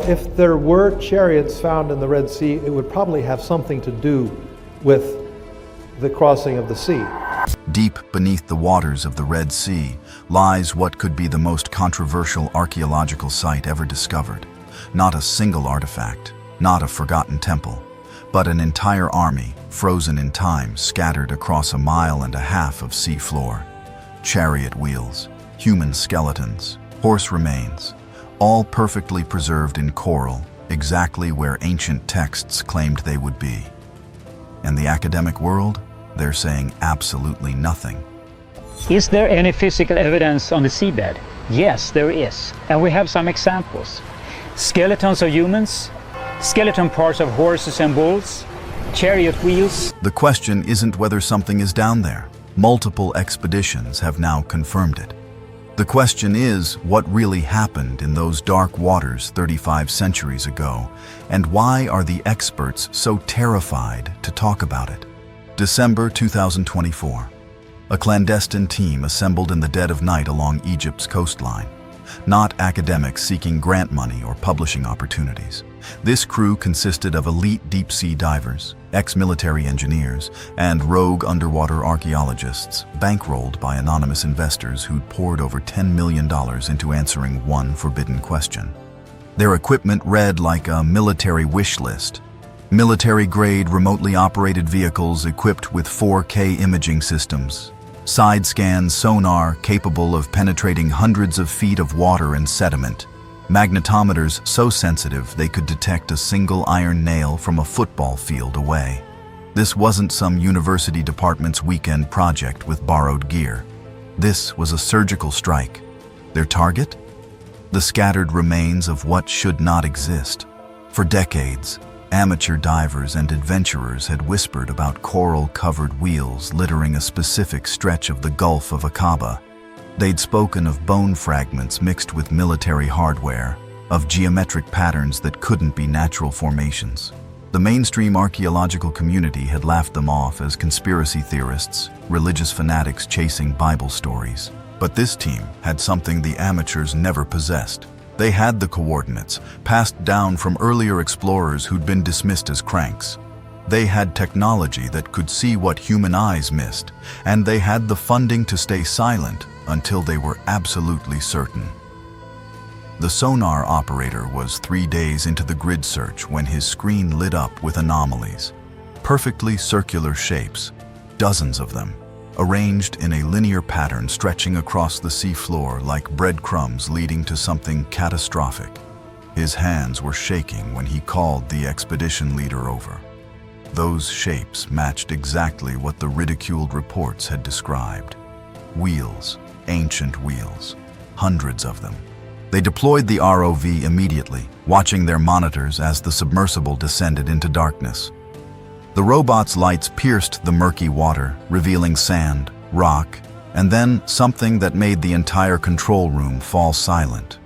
If there were chariots found in the Red Sea, it would probably have something to do with the crossing of the sea. Deep beneath the waters of the Red Sea lies what could be the most controversial archaeological site ever discovered. Not a single artifact, not a forgotten temple, but an entire army, frozen in time, scattered across 1.5 miles of sea floor. Chariot wheels, human skeletons, horse remains, all perfectly preserved in coral, exactly where ancient texts claimed they would be. And the academic world? They're saying absolutely nothing. Is there any physical evidence on the seabed? Yes, there is. And we have some examples. Skeletons of humans, skeleton parts of horses and bulls, chariot wheels. The question isn't whether something is down there. Multiple expeditions have now confirmed it. The question is what really happened in those dark waters 35 centuries ago, and why are the experts so terrified to talk about it? December 2024. A clandestine team assembled in the dead of night along Egypt's coastline. Not academics seeking grant money or publishing opportunities. This crew consisted of elite deep-sea divers, ex-military engineers, and rogue underwater archaeologists, bankrolled by anonymous investors who'd poured over $10 million into answering one forbidden question. Their equipment read like a military wish list. Military-grade, remotely operated vehicles equipped with 4K imaging systems, side-scan sonar capable of penetrating hundreds of feet of water and sediment, magnetometers so sensitive they could detect a single iron nail from a football field away. This wasn't some university department's weekend project with borrowed gear. This was a surgical strike. Their target? The scattered remains of what should not exist. For decades, amateur divers and adventurers had whispered about coral-covered wheels littering a specific stretch of the Gulf of Aqaba. They'd spoken of bone fragments mixed with military hardware, of geometric patterns that couldn't be natural formations. The mainstream archaeological community had laughed them off as conspiracy theorists, religious fanatics chasing Bible stories. But this team had something the amateurs never possessed. They had the coordinates, passed down from earlier explorers who'd been dismissed as cranks. They had technology that could see what human eyes missed, and they had the funding to stay silent until they were absolutely certain. The sonar operator was 3 days into the grid search when his screen lit up with anomalies. Perfectly circular shapes, dozens of them, arranged in a linear pattern stretching across the seafloor like breadcrumbs leading to something catastrophic. His hands were shaking when he called the expedition leader over. Those shapes matched exactly what the ridiculed reports had described. Wheels, ancient wheels, hundreds of them. They deployed the ROV immediately, watching their monitors as the submersible descended into darkness. The robot's lights pierced the murky water, revealing sand, rock, and then something that made the entire control room fall silent.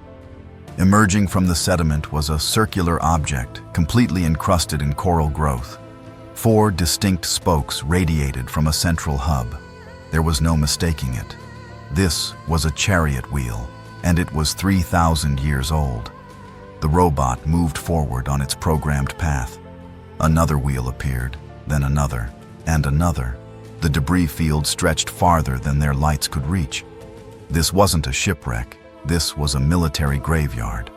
Emerging from the sediment was a circular object, completely encrusted in coral growth. 4 distinct spokes radiated from a central hub. There was no mistaking it. This was a chariot wheel, and it was 3,000 years old. The robot moved forward on its programmed path. Another wheel appeared, then another, and another. The debris field stretched farther than their lights could reach. This wasn't a shipwreck. This was a military graveyard.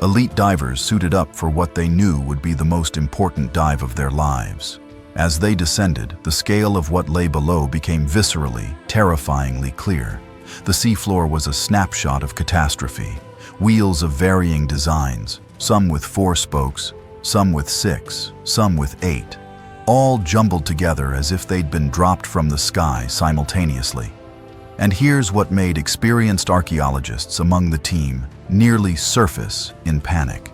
Elite divers suited up for what they knew would be the most important dive of their lives. As they descended, the scale of what lay below became viscerally, terrifyingly clear. The seafloor was a snapshot of catastrophe. Wheels of varying designs, some with 4 spokes, some with 6, some with 8, all jumbled together as if they'd been dropped from the sky simultaneously. And here's what made experienced archaeologists among the team nearly surface in panic.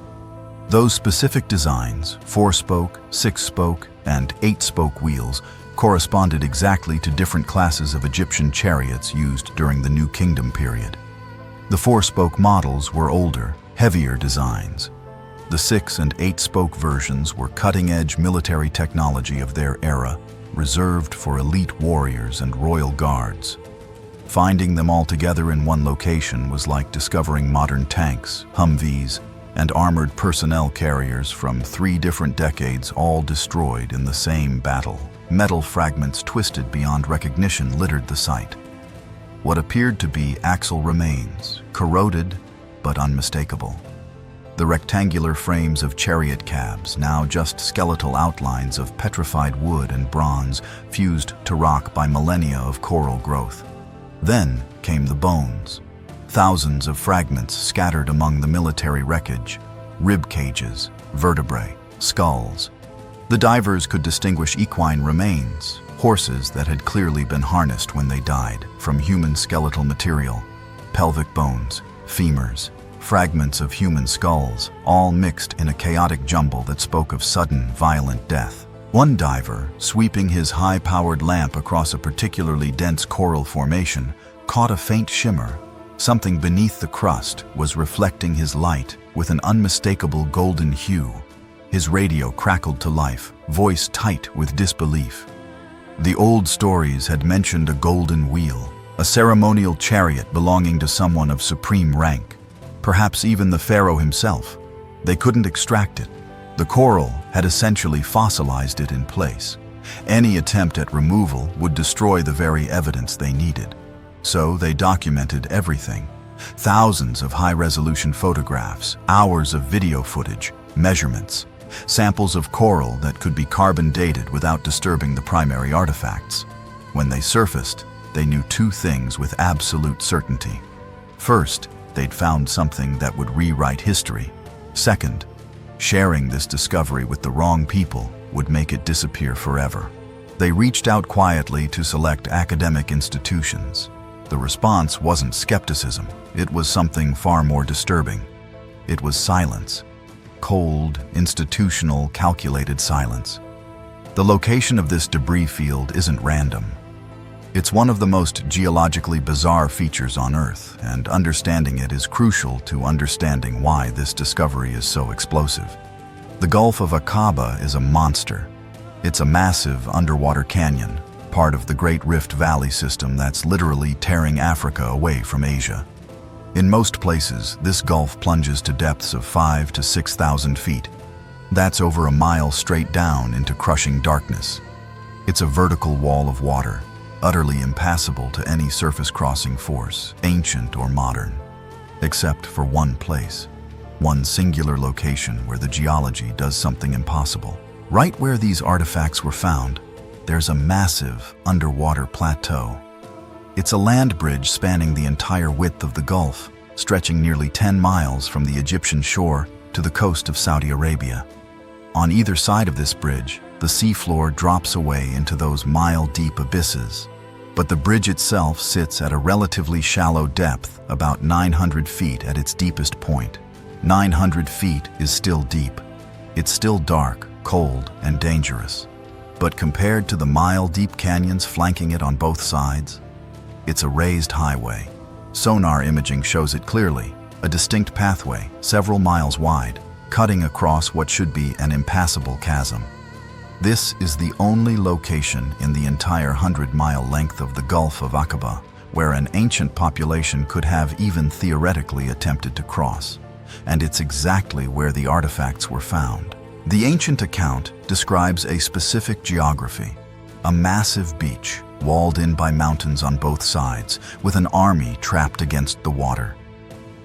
Those specific designs, 4-spoke, 6-spoke, and 8-spoke wheels, corresponded exactly to different classes of Egyptian chariots used during the New Kingdom period. The 4-spoke models were older, heavier designs. The 6- and 8-spoke versions were cutting-edge military technology of their era, reserved for elite warriors and royal guards. Finding them all together in one location was like discovering modern tanks, Humvees, and armored personnel carriers from 3 different decades, all destroyed in the same battle. Metal fragments twisted beyond recognition littered the site. What appeared to be axle remains, corroded but unmistakable. The rectangular frames of chariot cabs, now just skeletal outlines of petrified wood and bronze, fused to rock by millennia of coral growth. Then came the bones. Thousands of fragments scattered among the military wreckage, rib cages, vertebrae, skulls. The divers could distinguish equine remains, horses that had clearly been harnessed when they died, from human skeletal material, pelvic bones, femurs, fragments of human skulls, all mixed in a chaotic jumble that spoke of sudden, violent death. One diver, sweeping his high-powered lamp across a particularly dense coral formation, caught a faint shimmer. Something beneath the crust was reflecting his light with an unmistakable golden hue. His radio crackled to life, voice tight with disbelief. The old stories had mentioned a golden wheel, a ceremonial chariot belonging to someone of supreme rank. Perhaps even the Pharaoh himself. They couldn't extract it. The coral had essentially fossilized it in place. Any attempt at removal would destroy the very evidence they needed. So they documented everything. Thousands of high-resolution photographs, hours of video footage, measurements, samples of coral that could be carbon dated without disturbing the primary artifacts. When they surfaced, they knew 2 things with absolute certainty. First, they'd found something that would rewrite history. Second, sharing this discovery with the wrong people would make it disappear forever. They reached out quietly to select academic institutions. The response wasn't skepticism. It was something far more disturbing. It was silence. Cold, institutional, calculated silence. The location of this debris field isn't random. It's one of the most geologically bizarre features on Earth, and understanding it is crucial to understanding why this discovery is so explosive. The Gulf of Aqaba is a monster. It's a massive underwater canyon, part of the Great Rift Valley system that's literally tearing Africa away from Asia. In most places, this gulf plunges to depths of 5,000 to 6,000 feet. That's over a mile straight down into crushing darkness. It's a vertical wall of water, utterly impassable to any surface-crossing force, ancient or modern, except for one place, one singular location where the geology does something impossible. Right where these artifacts were found, there's a massive underwater plateau. It's a land bridge spanning the entire width of the Gulf, stretching nearly 10 miles from the Egyptian shore to the coast of Saudi Arabia. On either side of this bridge, the seafloor drops away into those mile-deep abysses. But the bridge itself sits at a relatively shallow depth, about 900 feet at its deepest point. 900 feet is still deep. It's still dark, cold, and dangerous. But compared to the mile-deep canyons flanking it on both sides, it's a raised highway. Sonar imaging shows it clearly, a distinct pathway, several miles wide, cutting across what should be an impassable chasm. This is the only location in the entire 100-mile length of the Gulf of Aqaba where an ancient population could have even theoretically attempted to cross. And it's exactly where the artifacts were found. The ancient account describes a specific geography, a massive beach walled in by mountains on both sides, with an army trapped against the water.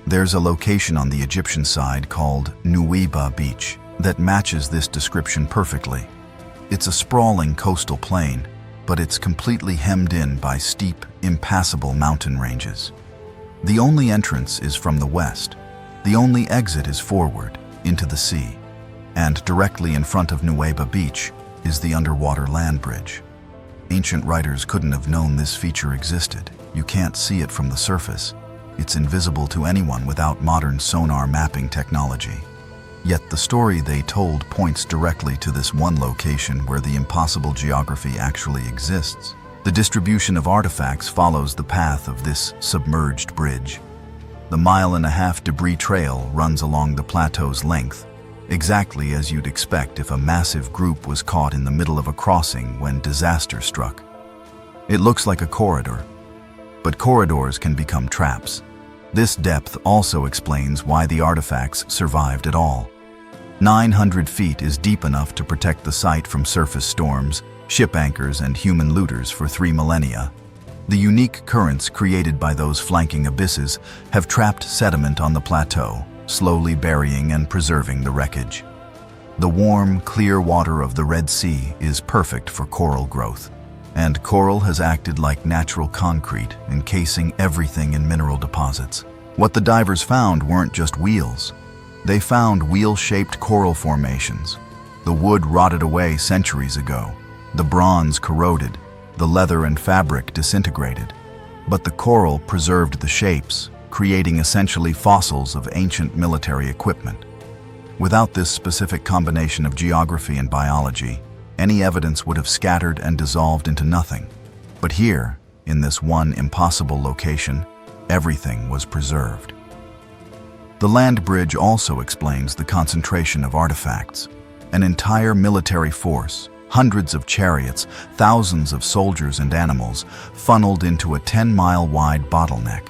There's a location on the Egyptian side called Nuweiba Beach that matches this description perfectly. It's a sprawling coastal plain, but it's completely hemmed in by steep, impassable mountain ranges. The only entrance is from the west. The only exit is forward, into the sea. And directly in front of Nuweiba Beach is the underwater land bridge. Ancient writers couldn't have known this feature existed. You can't see it from the surface. It's invisible to anyone without modern sonar mapping technology. Yet the story they told points directly to this one location where the impossible geography actually exists. The distribution of artifacts follows the path of this submerged bridge. The 1.5-mile debris trail runs along the plateau's length, exactly as you'd expect if a massive group was caught in the middle of a crossing when disaster struck. It looks like a corridor, but corridors can become traps. This depth also explains why the artifacts survived at all. 900 feet is deep enough to protect the site from surface storms, ship anchors, and human looters for 3 millennia. The unique currents created by those flanking abysses have trapped sediment on the plateau, slowly burying and preserving the wreckage. The warm, clear water of the Red Sea is perfect for coral growth, and coral has acted like natural concrete, encasing everything in mineral deposits. What the divers found weren't just wheels. They found wheel-shaped coral formations. The wood rotted away centuries ago, the bronze corroded, the leather and fabric disintegrated, but the coral preserved the shapes, creating essentially fossils of ancient military equipment. Without this specific combination of geography and biology, any evidence would have scattered and dissolved into nothing. But here, in this one impossible location, everything was preserved. The land bridge also explains the concentration of artifacts. An entire military force, hundreds of chariots, thousands of soldiers and animals, funneled into a 10-mile-wide bottleneck.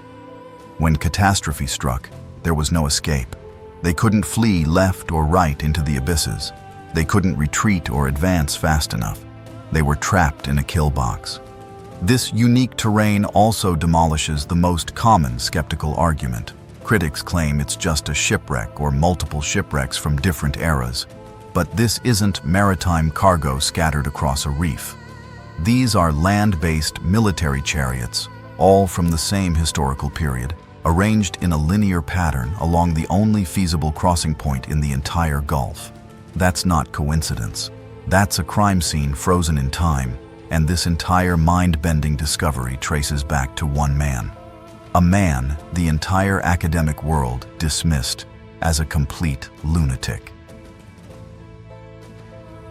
When catastrophe struck, there was no escape. They couldn't flee left or right into the abysses. They couldn't retreat or advance fast enough. They were trapped in a kill box. This unique terrain also demolishes the most common skeptical argument. Critics claim it's just a shipwreck or multiple shipwrecks from different eras. But this isn't maritime cargo scattered across a reef. These are land-based military chariots, all from the same historical period, arranged in a linear pattern along the only feasible crossing point in the entire Gulf. That's not coincidence. That's a crime scene frozen in time, and this entire mind-bending discovery traces back to one man. A man the entire academic world dismissed as a complete lunatic.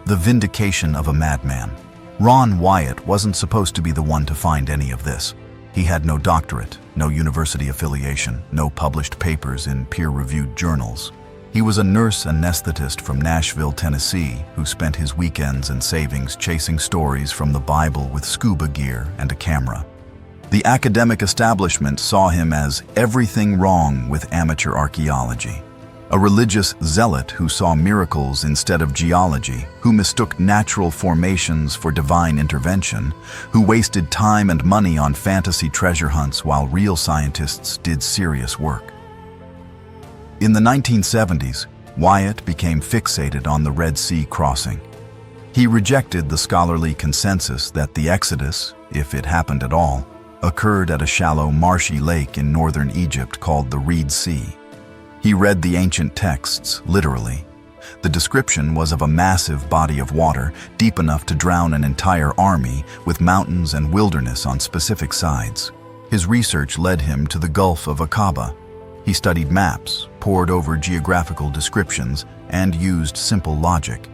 The vindication of a madman. Ron Wyatt wasn't supposed to be the one to find any of this. He had no doctorate, no university affiliation, no published papers in peer-reviewed journals. He was a nurse anesthetist from Nashville, Tennessee, who spent his weekends and savings chasing stories from the Bible with scuba gear and a camera. The academic establishment saw him as everything wrong with amateur archaeology. A religious zealot who saw miracles instead of geology, who mistook natural formations for divine intervention, who wasted time and money on fantasy treasure hunts while real scientists did serious work. In the 1970s, Wyatt became fixated on the Red Sea crossing. He rejected the scholarly consensus that the Exodus, if it happened at all, occurred at a shallow, marshy lake in northern Egypt called the Red Sea. He read the ancient texts literally. The description was of a massive body of water deep enough to drown an entire army, with mountains and wilderness on specific sides. His research led him to the Gulf of Aqaba. He studied maps, pored over geographical descriptions, and used simple logic.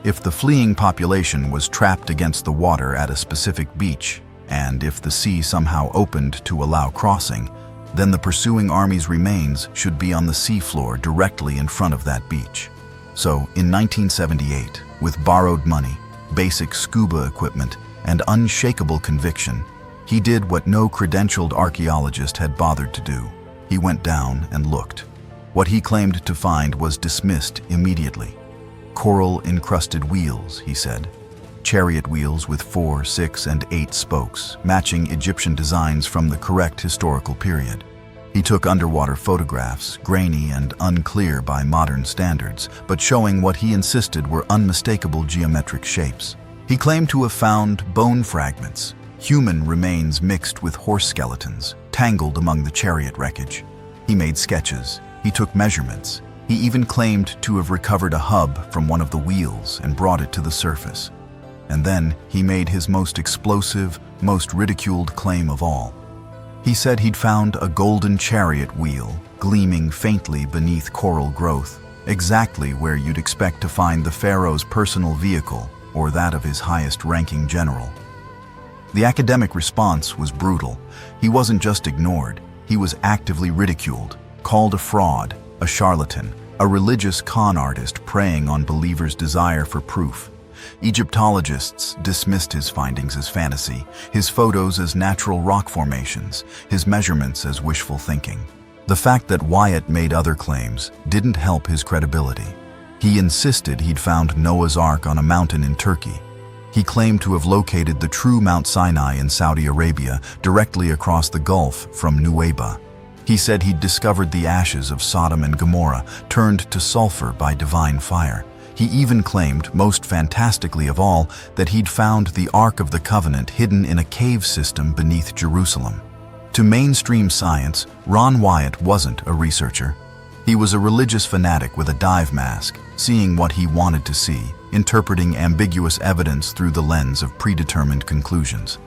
If the fleeing population was trapped against the water at a specific beach, and if the sea somehow opened to allow crossing, then the pursuing army's remains should be on the seafloor directly in front of that beach. So, in 1978, with borrowed money, basic scuba equipment, and unshakable conviction, he did what no credentialed archaeologist had bothered to do. He went down and looked. What he claimed to find was dismissed immediately. Coral-encrusted wheels, he said. Chariot wheels with 4, 6, and 8 spokes, matching Egyptian designs from the correct historical period. He took underwater photographs, grainy and unclear by modern standards, but showing what he insisted were unmistakable geometric shapes. He claimed to have found bone fragments, human remains mixed with horse skeletons, tangled among the chariot wreckage. He made sketches, he took measurements, he even claimed to have recovered a hub from one of the wheels and brought it to the surface. And then he made his most explosive, most ridiculed claim of all. He said he'd found a golden chariot wheel gleaming faintly beneath coral growth, exactly where you'd expect to find the Pharaoh's personal vehicle or that of his highest-ranking general. The academic response was brutal. He wasn't just ignored, he was actively ridiculed, called a fraud, a charlatan, a religious con artist preying on believers' desire for proof. Egyptologists dismissed his findings as fantasy, his photos as natural rock formations, his measurements as wishful thinking. The fact that Wyatt made other claims didn't help his credibility. He insisted he'd found Noah's Ark on a mountain in Turkey. He claimed to have located the true Mount Sinai in Saudi Arabia, directly across the Gulf from Nuweiba. He said he'd discovered the ashes of Sodom and Gomorrah, turned to sulfur by divine fire. He even claimed, most fantastically of all, that he'd found the Ark of the Covenant hidden in a cave system beneath Jerusalem. To mainstream science, Ron Wyatt wasn't a researcher. He was a religious fanatic with a dive mask, seeing what he wanted to see, interpreting ambiguous evidence through the lens of predetermined conclusions.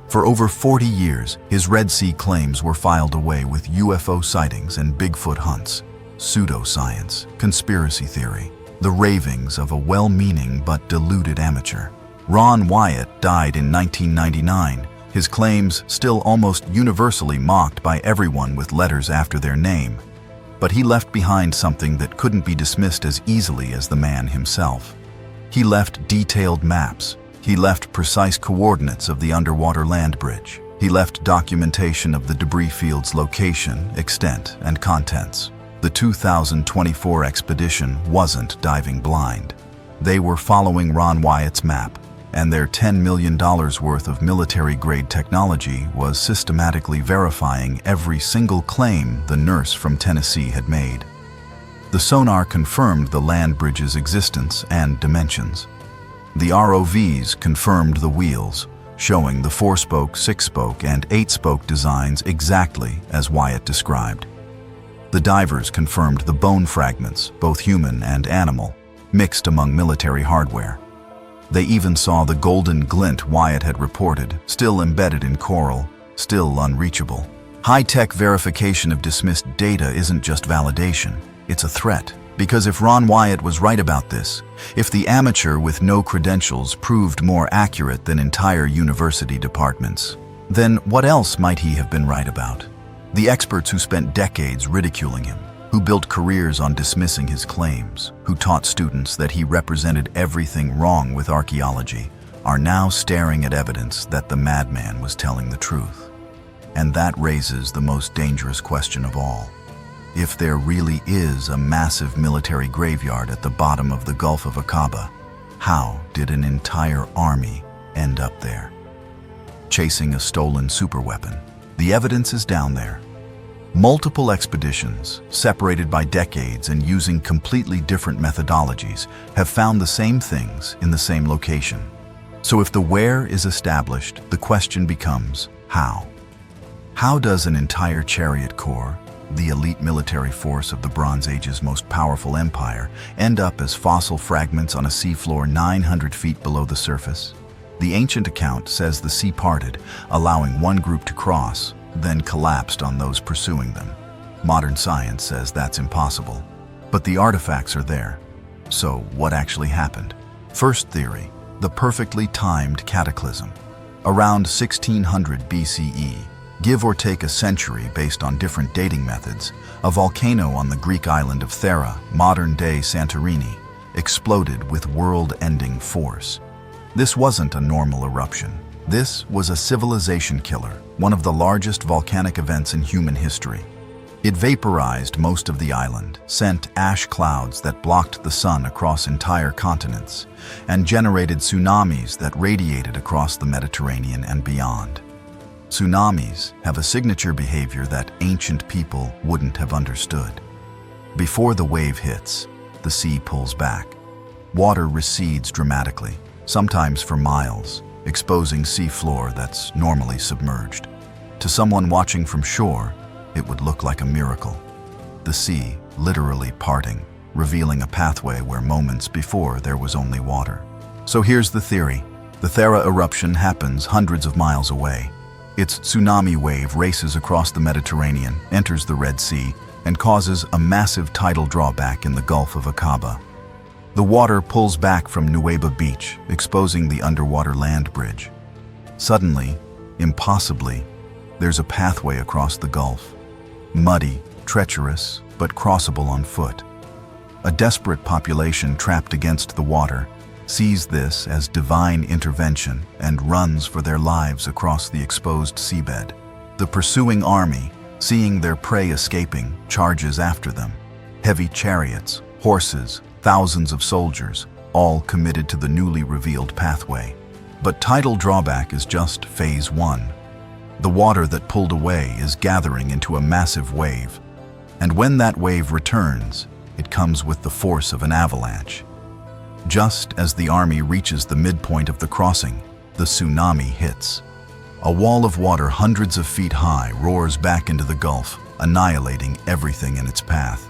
For over 40 years, his Red Sea claims were filed away with UFO sightings and Bigfoot hunts, pseudoscience, conspiracy theory, the ravings of a well-meaning but deluded amateur. Ron Wyatt died in 1999, his claims still almost universally mocked by everyone with letters after their name. But he left behind something that couldn't be dismissed as easily as the man himself. He left detailed maps. He left precise coordinates of the underwater land bridge. He left documentation of the debris field's location, extent, and contents. The 2024 expedition wasn't diving blind. They were following Ron Wyatt's map, and their $10 million worth of military-grade technology was systematically verifying every single claim the nurse from Tennessee had made. The sonar confirmed the land bridge's existence and dimensions. The ROVs confirmed the wheels, showing the 4-spoke, 6-spoke, and 8-spoke designs exactly as Wyatt described. The divers confirmed the bone fragments, both human and animal, mixed among military hardware. They even saw the golden glint Wyatt had reported, still embedded in coral, still unreachable. High-tech verification of dismissed data isn't just validation, it's a threat. Because if Ron Wyatt was right about this, if the amateur with no credentials proved more accurate than entire university departments, then what else might he have been right about? The experts who spent decades ridiculing him, who built careers on dismissing his claims, who taught students that he represented everything wrong with archaeology, are now staring at evidence that the madman was telling the truth. And that raises the most dangerous question of all. If there really is a massive military graveyard at the bottom of the Gulf of Aqaba, how did an entire army end up there? Chasing a stolen superweapon. The evidence is down there. Multiple expeditions, separated by decades and using completely different methodologies, have found the same things in the same location. So if the where is established, the question becomes how? How does an entire chariot corps, the elite military force of the Bronze Age's most powerful empire, end up as fossil fragments on a seafloor 900 feet below the surface? The ancient account says the sea parted, allowing one group to cross, then collapsed on those pursuing them. Modern science says that's impossible. But the artifacts are there. So what actually happened? First theory, the perfectly timed cataclysm. Around 1600 BCE, give or take a century based on different dating methods, a volcano on the Greek island of Thera, modern-day Santorini, exploded with world-ending force. This wasn't a normal eruption. This was a civilization killer, one of the largest volcanic events in human history. It vaporized most of the island, sent ash clouds that blocked the sun across entire continents, and generated tsunamis that radiated across the Mediterranean and beyond. Tsunamis have a signature behavior that ancient people wouldn't have understood. Before the wave hits, the sea pulls back. Water recedes dramatically, sometimes for miles, exposing seafloor that's normally submerged. To someone watching from shore, it would look like a miracle. The sea literally parting, revealing a pathway where moments before there was only water. So here's the theory. The Thera eruption happens hundreds of miles away. Its tsunami wave races across the Mediterranean, enters the Red Sea, and causes a massive tidal drawback in the Gulf of Aqaba. The water pulls back from Nuweiba Beach, exposing the underwater land bridge. Suddenly, impossibly, there's a pathway across the Gulf. Muddy, treacherous, but crossable on foot. A desperate population trapped against the water sees this as divine intervention and runs for their lives across the exposed seabed. The pursuing army, Seeing their prey escaping, charges after them. Heavy chariots, horses, thousands of soldiers, all committed to the newly revealed pathway. But tidal drawback is just phase 1. The water that pulled away is gathering into a massive wave. And when that wave returns, it comes with the force of an avalanche. Just as the army reaches the midpoint of the crossing, the tsunami hits. A wall of water hundreds of feet high roars back into the Gulf, annihilating everything in its path.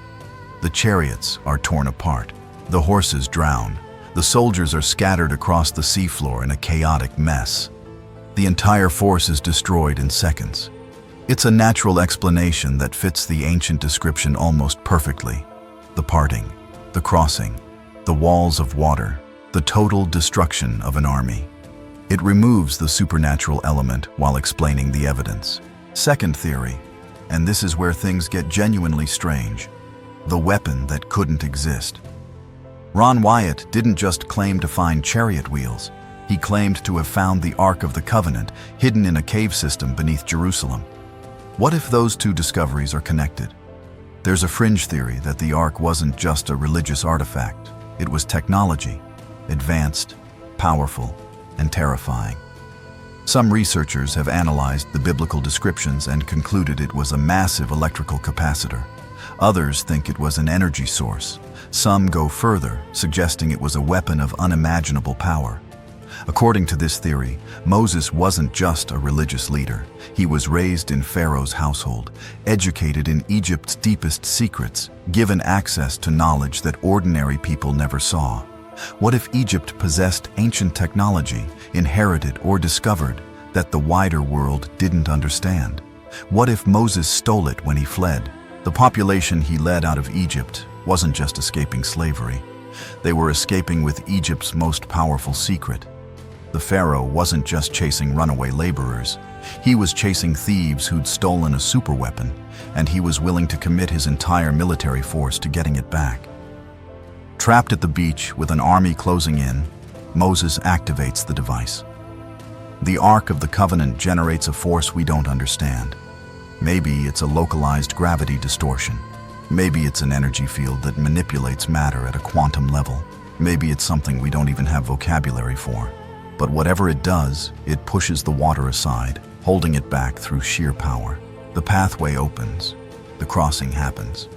The chariots are torn apart. The horses drown. The soldiers are scattered across the seafloor in a chaotic mess. The entire force is destroyed in seconds. It's a natural explanation that fits the ancient description almost perfectly. The parting, the crossing, the walls of water, the total destruction of an army. It removes the supernatural element while explaining the evidence. Second theory, and this is where things get genuinely strange, the weapon that couldn't exist. Ron Wyatt didn't just claim to find chariot wheels. He claimed to have found the Ark of the Covenant hidden in a cave system beneath Jerusalem. What if those two discoveries are connected? There's a fringe theory that the Ark wasn't just a religious artifact. It was technology, advanced, powerful, and terrifying. Some researchers have analyzed the biblical descriptions and concluded it was a massive electrical capacitor. Others think it was an energy source. Some go further, suggesting it was a weapon of unimaginable power. According to this theory, Moses wasn't just a religious leader. He was raised in Pharaoh's household, educated in Egypt's deepest secrets, given access to knowledge that ordinary people never saw. What if Egypt possessed ancient technology, inherited or discovered, that the wider world didn't understand? What if Moses stole it when he fled? The population he led out of Egypt wasn't just escaping slavery. They were escaping with Egypt's most powerful secret. The Pharaoh wasn't just chasing runaway laborers. He was chasing thieves who'd stolen a superweapon, and he was willing to commit his entire military force to getting it back. Trapped at the beach with an army closing in, Moses activates the device. The Ark of the Covenant generates a force we don't understand. Maybe it's a localized gravity distortion. Maybe it's an energy field that manipulates matter at a quantum level. Maybe it's something we don't even have vocabulary for. But whatever it does, it pushes the water aside, holding it back through sheer power. The pathway opens. The crossing happens.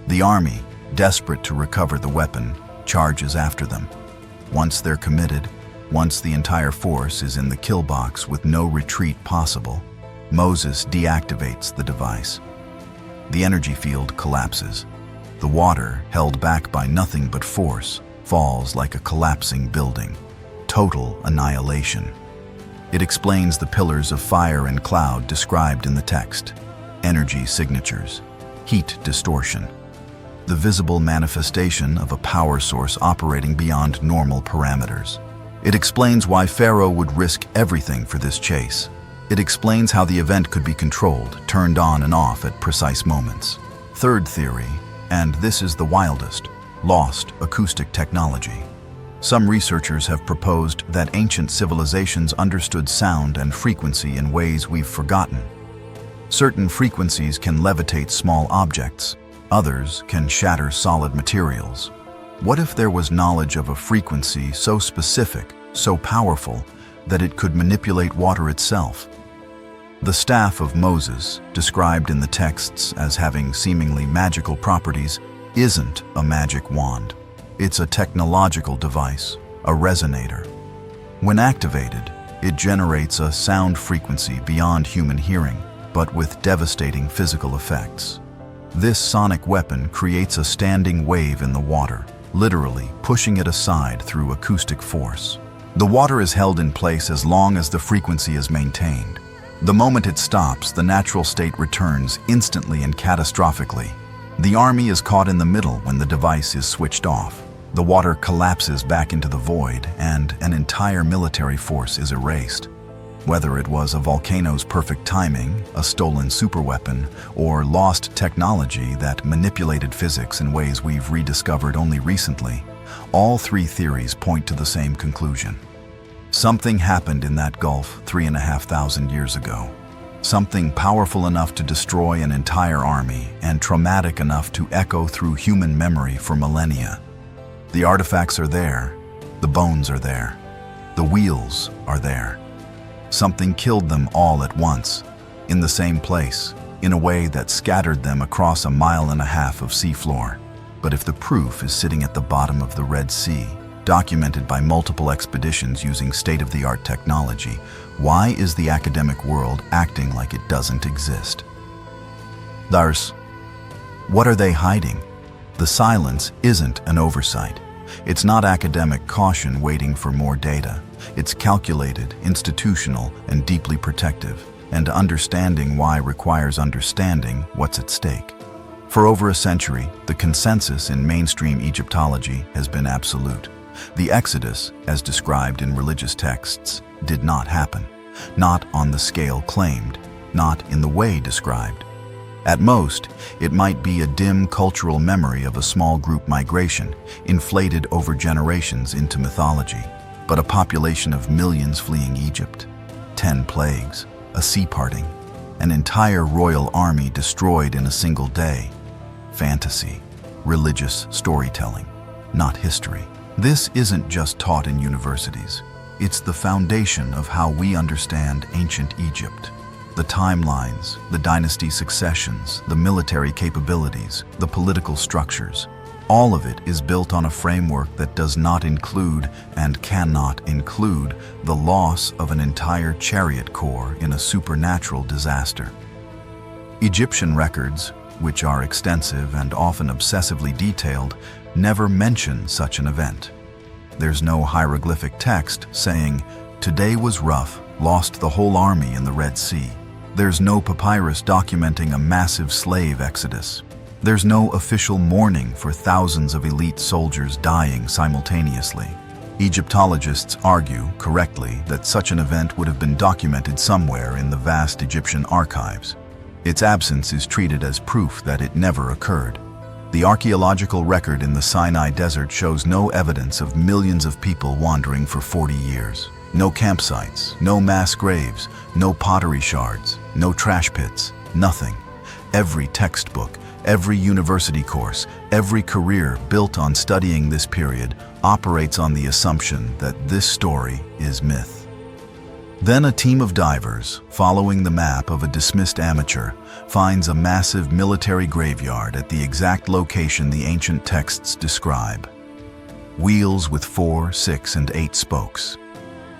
The army, desperate to recover the weapon, charges after them. Once they're committed, once the entire force is in the kill box with no retreat possible, Moses deactivates the device. The energy field collapses. The water, held back by nothing but force, falls like a collapsing building. Total annihilation. It explains the pillars of fire and cloud described in the text. Energy signatures. Heat distortion. The visible manifestation of a power source operating beyond normal parameters. It explains why Pharaoh would risk everything for this chase. It explains how the event could be controlled, turned on and off at precise moments. Third theory, and this is the wildest, lost acoustic technology. Some researchers have proposed that ancient civilizations understood sound and frequency in ways we've forgotten. Certain frequencies can levitate small objects. Others can shatter solid materials. What if there was knowledge of a frequency so specific, so powerful, that it could manipulate water itself? The staff of Moses, described in the texts as having seemingly magical properties, isn't a magic wand. It's a technological device, a resonator. When activated, it generates a sound frequency beyond human hearing, but with devastating physical effects. This sonic weapon creates a standing wave in the water, literally pushing it aside through acoustic force. The water is held in place as long as the frequency is maintained. The moment it stops, the natural state returns instantly and catastrophically. The army is caught in the middle when the device is switched off. The water collapses back into the void, and an entire military force is erased. Whether it was a volcano's perfect timing, a stolen superweapon, or lost technology that manipulated physics in ways we've rediscovered only recently, all three theories point to the same conclusion. Something happened in that Gulf 3,500 years ago. something powerful enough to destroy an entire army and traumatic enough to echo through human memory for millennia. The artifacts are there, the bones are there, the wheels are there. Something killed them all at once, in the same place, in a way that scattered them across 1.5 miles of seafloor. But if the proof is sitting at the bottom of the Red Sea, documented by multiple expeditions using state-of-the-art technology, why is the academic world acting like it doesn't exist? What are they hiding? The silence isn't an oversight. It's not academic caution waiting for more data. It's calculated, institutional, and deeply protective. And understanding why requires understanding what's at stake. For over a century, the consensus in mainstream Egyptology has been absolute. The Exodus, as described in religious texts, did not happen. Not on the scale claimed, not in the way described. At most, it might be a dim cultural memory of a small group migration, inflated over generations into mythology. But a population of millions fleeing Egypt, 10 plagues, a sea parting, an entire royal army destroyed in a single day. Fantasy, religious storytelling, not history. This isn't just taught in universities. It's the foundation of how we understand ancient Egypt. The timelines, the dynasty successions, the military capabilities, the political structures. All of it is built on a framework that does not include and cannot include the loss of an entire chariot corps in a supernatural disaster. Egyptian records, which are extensive and often obsessively detailed, never mention such an event. There's no hieroglyphic text saying, "Today was rough, lost the whole army in the Red Sea." There's no papyrus documenting a massive slave exodus. There's no official mourning for thousands of elite soldiers dying simultaneously. Egyptologists argue, correctly, that such an event would have been documented somewhere in the vast Egyptian archives. Its absence is treated as proof that it never occurred. The archaeological record in the Sinai Desert shows no evidence of millions of people wandering for 40 years. No campsites, no mass graves, no pottery shards, no trash pits, nothing. Every textbook, every university course, every career built on studying this period operates on the assumption that this story is myth. Then a team of divers, following the map of a dismissed amateur, finds a massive military graveyard at the exact location the ancient texts describe. Wheels with 4, 6, and 8 spokes.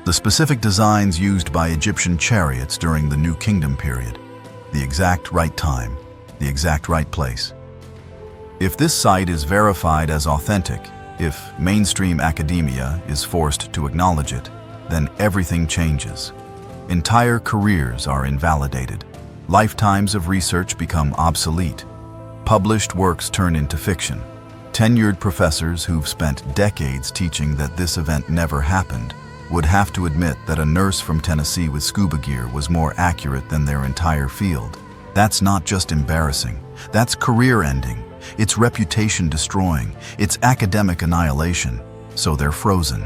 The specific designs used by Egyptian chariots during the New Kingdom period. The exact right time, the exact right place. If this site is verified as authentic, if mainstream academia is forced to acknowledge it, then everything changes. Entire careers are invalidated. Lifetimes of research become obsolete. Published works turn into fiction. Tenured professors who've spent decades teaching that this event never happened would have to admit that a nurse from Tennessee with scuba gear was more accurate than their entire field. That's not just embarrassing. That's career-ending. It's reputation-destroying. It's academic annihilation. So they're frozen.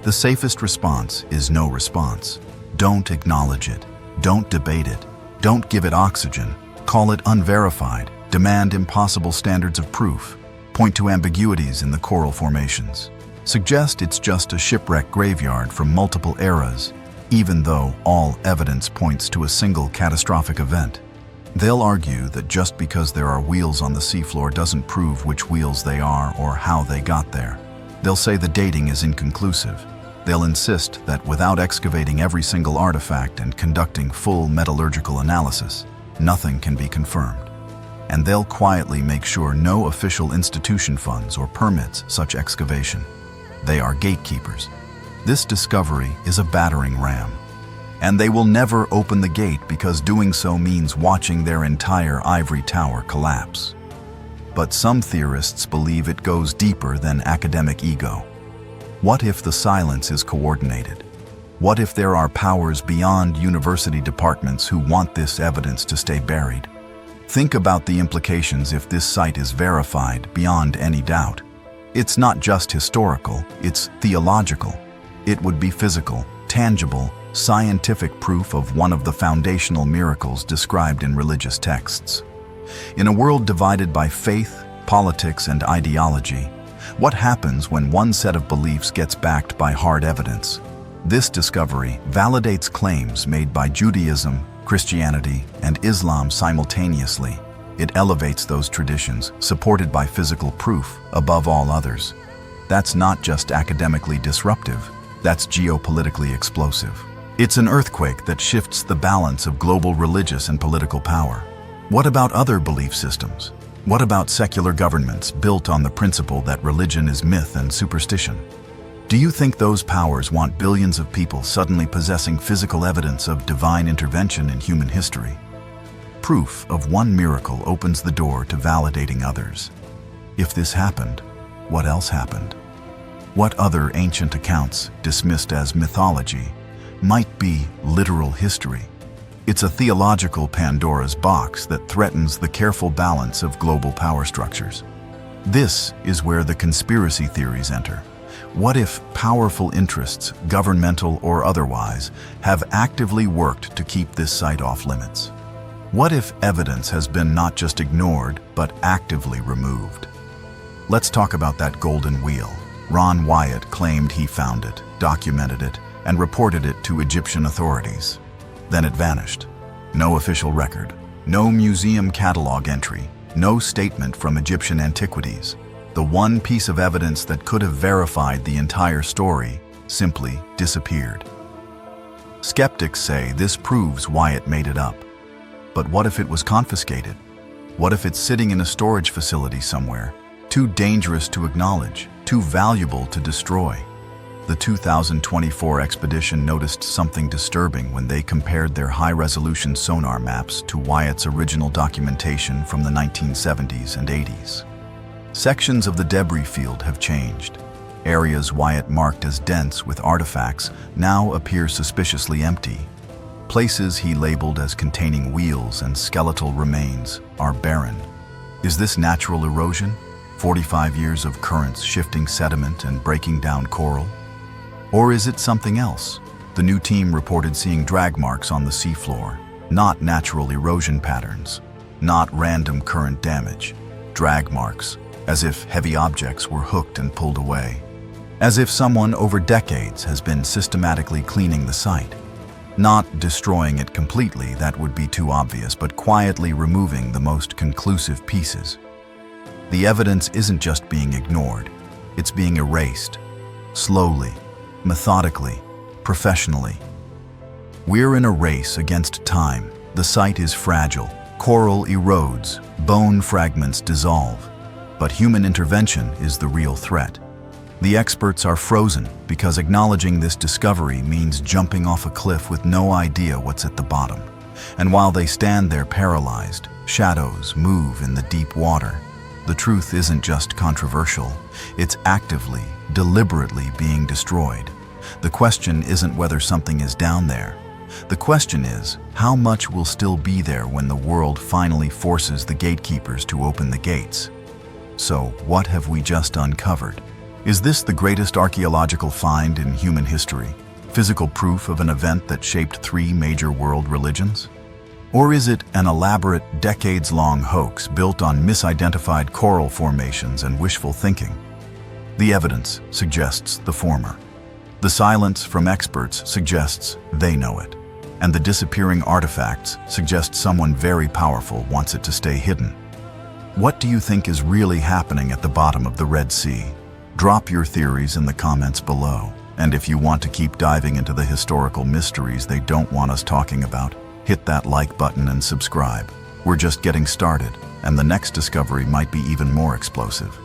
The safest response is no response. Don't acknowledge it. Don't debate it. Don't give it oxygen. Call it unverified. Demand impossible standards of proof. Point to ambiguities in the coral formations. Suggest it's just a shipwreck graveyard from multiple eras, even though all evidence points to a single catastrophic event. They'll argue that just because there are wheels on the seafloor doesn't prove which wheels they are or how they got there. They'll say the dating is inconclusive. They'll insist that without excavating every single artifact and conducting full metallurgical analysis, nothing can be confirmed. And they'll quietly make sure no official institution funds or permits such excavation. They are gatekeepers. This discovery is a battering ram. And they will never open the gate because doing so means watching their entire ivory tower collapse. But some theorists believe it goes deeper than academic ego. What if the silence is coordinated? What if there are powers beyond university departments who want this evidence to stay buried? Think about the implications if this site is verified beyond any doubt. It's not just historical, it's theological. It would be physical, tangible, scientific proof of one of the foundational miracles described in religious texts. In a world divided by faith, politics, and ideology, what happens when one set of beliefs gets backed by hard evidence? This discovery validates claims made by Judaism, Christianity, and Islam simultaneously. It elevates those traditions, supported by physical proof, above all others. That's not just academically disruptive, that's geopolitically explosive. It's an earthquake that shifts the balance of global religious and political power. What about other belief systems? What about secular governments built on the principle that religion is myth and superstition? Do you think those powers want billions of people suddenly possessing physical evidence of divine intervention in human history? Proof of one miracle opens the door to validating others. If this happened, what else happened? What other ancient accounts, dismissed as mythology, might be literal history? It's a theological Pandora's box that threatens the careful balance of global power structures. This is where the conspiracy theories enter. What if powerful interests, governmental or otherwise, have actively worked to keep this site off limits? What if evidence has been not just ignored, but actively removed? Let's talk about that golden wheel. Ron Wyatt claimed he found it, documented it, and reported it to Egyptian authorities. Then it vanished. No official record, no museum catalog entry, no statement from Egyptian antiquities. The one piece of evidence that could have verified the entire story simply disappeared. Skeptics say this proves Wyatt made it up. But what if it was confiscated? What if it's sitting in a storage facility somewhere, too dangerous to acknowledge, too valuable to destroy? The 2024 expedition noticed something disturbing when they compared their high-resolution sonar maps to Wyatt's original documentation from the 1970s and 80s. Sections of the debris field have changed. Areas Wyatt marked as dense with artifacts now appear suspiciously empty. Places he labeled as containing wheels and skeletal remains are barren. Is this natural erosion? 45 years of currents shifting sediment and breaking down coral? Or is it something else? The new team reported seeing drag marks on the seafloor, not natural erosion patterns, not random current damage. Drag marks, as if heavy objects were hooked and pulled away. As if someone over decades has been systematically cleaning the site. Not destroying it completely, that would be too obvious, but quietly removing the most conclusive pieces. The evidence isn't just being ignored, it's being erased. Slowly, methodically, professionally. We're in a race against time. The site is fragile. Coral erodes, bone fragments dissolve. But human intervention is the real threat. The experts are frozen because acknowledging this discovery means jumping off a cliff with no idea what's at the bottom. And while they stand there paralyzed, shadows move in the deep water. The truth isn't just controversial, it's actively, deliberately being destroyed. The question isn't whether something is down there. The question is, how much will still be there when the world finally forces the gatekeepers to open the gates? So, what have we just uncovered? Is this the greatest archaeological find in human history? Physical proof of an event that shaped 3 major world religions? Or is it an elaborate, decades-long hoax built on misidentified coral formations and wishful thinking? The evidence suggests the former. The silence from experts suggests they know it. And the disappearing artifacts suggest someone very powerful wants it to stay hidden. What do you think is really happening at the bottom of the Red Sea? Drop your theories in the comments below. And if you want to keep diving into the historical mysteries they don't want us talking about, hit that like button and subscribe. We're just getting started, and the next discovery might be even more explosive.